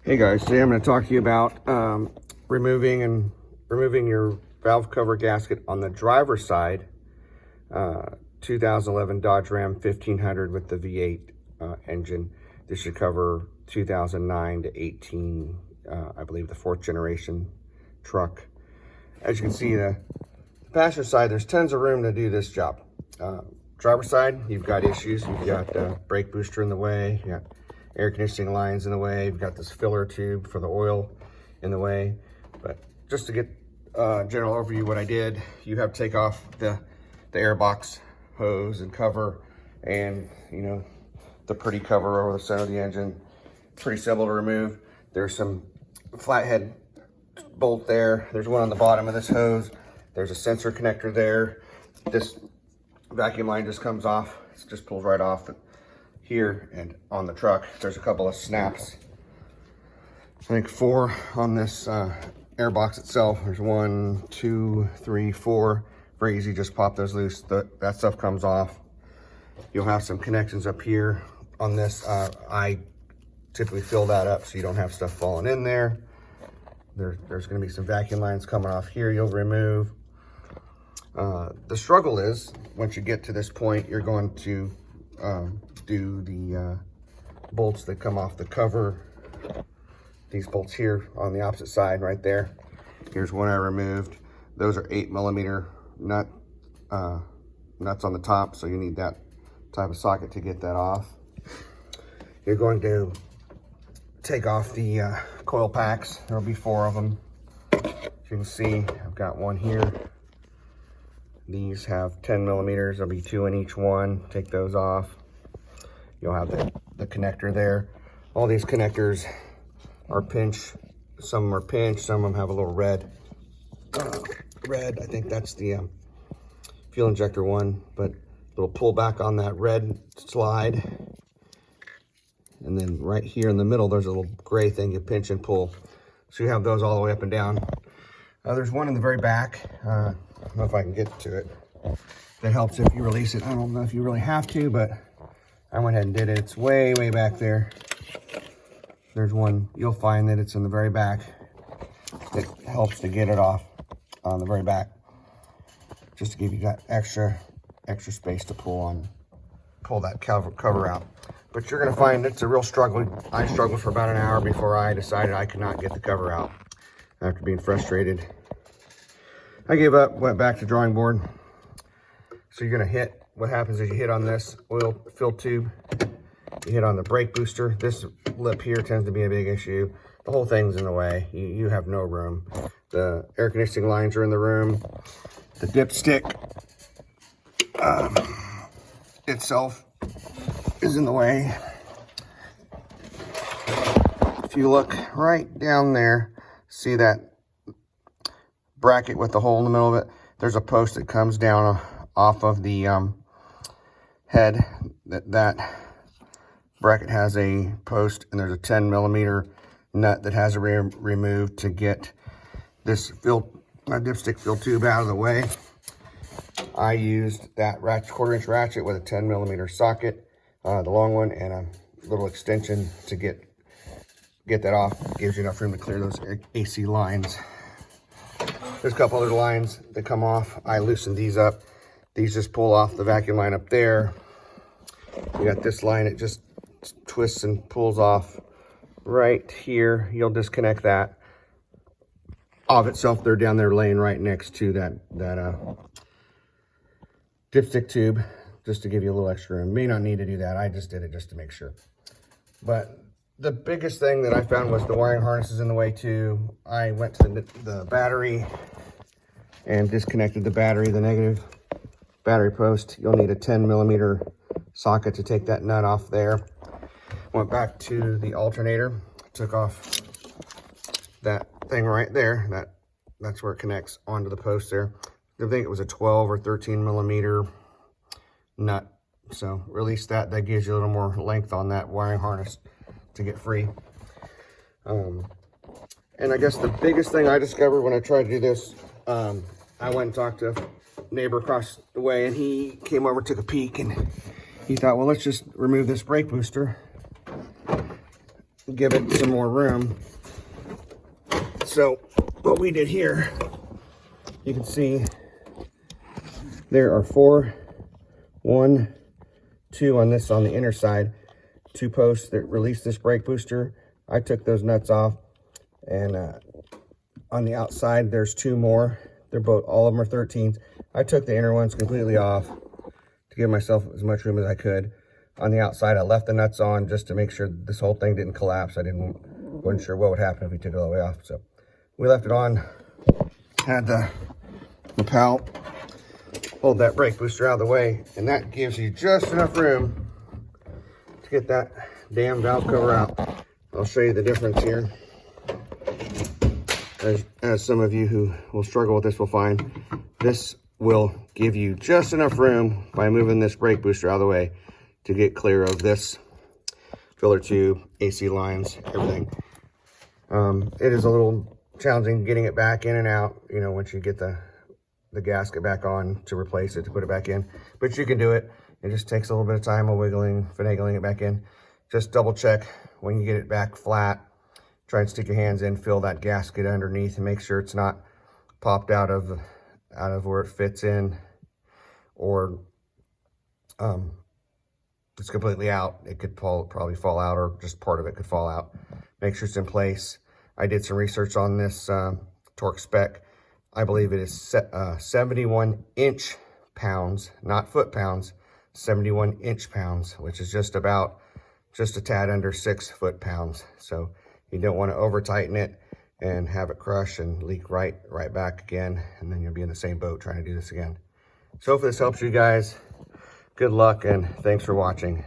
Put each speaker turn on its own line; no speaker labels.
Hey guys, today I'm going to talk to you about removing your valve cover gasket on the driver's side 2011 Dodge Ram 1500 with the V8 engine. This should cover 2009 to 18, I believe the 4th generation truck. As you can see, the passenger side, there's tons of room to do this job. Driver's side, you've got issues. You've got brake booster in the way, you got air conditioning lines in the way, you've got this filler tube for the oil in the way. But just to get general overview, what I did, you have to take off the air box hose and cover, and the pretty cover over the center of the engine. Pretty simple to remove. There's some flathead bolt there. There's one on the bottom of this hose. There's a sensor connector there. This vacuum line just comes off. It just pulls right off here. And on the truck, there's a couple of snaps. I think 4 on this air box itself. There's 1, 2, 3, 4. Very easy, just pop those loose. That stuff comes off. You'll have some connections up here on this. I typically fill that up so you don't have stuff falling in there. There's going to be some vacuum lines coming off here you'll remove. The struggle is, once you get to this point, you're going to do the bolts that come off the cover. These bolts here on the opposite side right there. Here's one I removed. Those are 8mm nuts on the top, so you need that type of socket to get that off. You're going to take off the coil packs. There'll be 4 of them. As you can see, I've got one here. These have 10mm. There'll be 2 in each one. Take those off. You'll have the connector there. All these connectors are pinch. Some of them are pinch. Some of them have a little red. I think that's the fuel injector one, but little pull back on that red slide. And then right here in the middle, there's a little gray thing you pinch and pull. So you have those all the way up and down. There's one in the very back. I don't know if I can get to it. That helps if you release it. I don't know if you really have to, but I went ahead and did it. It's way, way back there. There's one. You'll find that it's in the very back. It helps to get it off on the very back, just to give you that extra space to pull that cover out. But you're going to find it's a real struggle. I struggled for about an hour before I decided I could not get the cover out. After being frustrated, I gave up, went back to drawing board. So you're going to hit, what happens is you hit on this oil fill tube, you hit on the brake booster. This lip here tends to be a big issue. The whole thing's in the way. You have no room. The air conditioning lines are in the room. The dipstick itself is in the way. If you look right down there, see that bracket with the hole in the middle of it? There's a post that comes down off of the head. That bracket has a post, and there's a 10mm nut that has to be removed to get this dipstick fill tube out of the way. I used that 1/4-inch ratchet with a 10mm socket, the long one, and a little extension to get that off. Gives you enough room to clear those AC lines. There's a couple other lines that come off. I loosened these up. These just pull off the vacuum line up there. You got this line, it just twists and pulls off right here. You'll disconnect that of itself. They're down there laying right next to that dipstick tube, just to give you a little extra room. May not need to do that. I just did it just to make sure. But the biggest thing that I found was the wiring harness is in the way too. I went to the battery and disconnected the battery, the negative battery post. You'll need a 10mm socket to take that nut off there. Went back to the alternator, took off that thing right there. That's where it connects onto the post there. I think it was a 12 or 13mm nut. So release that. That gives you a little more length on that wiring harness to get free. And I guess the biggest thing I discovered when I tried to do this, I went and talked to a neighbor across the way, and he came over, took a peek, and he thought, well, let's just remove this brake booster. give it some more room. So what we did here, you can see there are 4, 1, 2 on the inner side, 2 posts that release this brake booster. I took those nuts off, and on the outside there's 2 more. They're both, all of them are 13s. I took the inner ones completely off to give myself as much room as I could. On the outside, I left the nuts on just to make sure this whole thing didn't collapse. Wasn't sure what would happen if we took it all the way off. So we left it on, had the lapel hold that brake booster out of the way, and that gives you just enough room to get that damn valve cover out. I'll show you the difference here. As some of you who will struggle with this will find, this will give you just enough room by moving this brake booster out of the way to get clear of this filler tube, AC lines, everything. It is a little challenging getting it back in and out, you know, once you get the gasket back on to replace it, to put it back in. But you can do it. It just takes a little bit of time of wiggling, finagling it back in. Just double check when you get it back flat. Try and stick your hands in, feel that gasket underneath, and make sure it's not popped out of where it fits in, or it's completely out. It could probably fall out, or just part of it could fall out. Make sure it's in place. I did some research on this torque spec. I believe it is 71 inch pounds, not foot pounds, 71 inch pounds, which is just a tad under 6 foot pounds. So you don't want to over tighten it and have it crush and leak right back again, and then you'll be in the same boat trying to do this again. So hopefully this helps you guys. Good luck, and thanks for watching.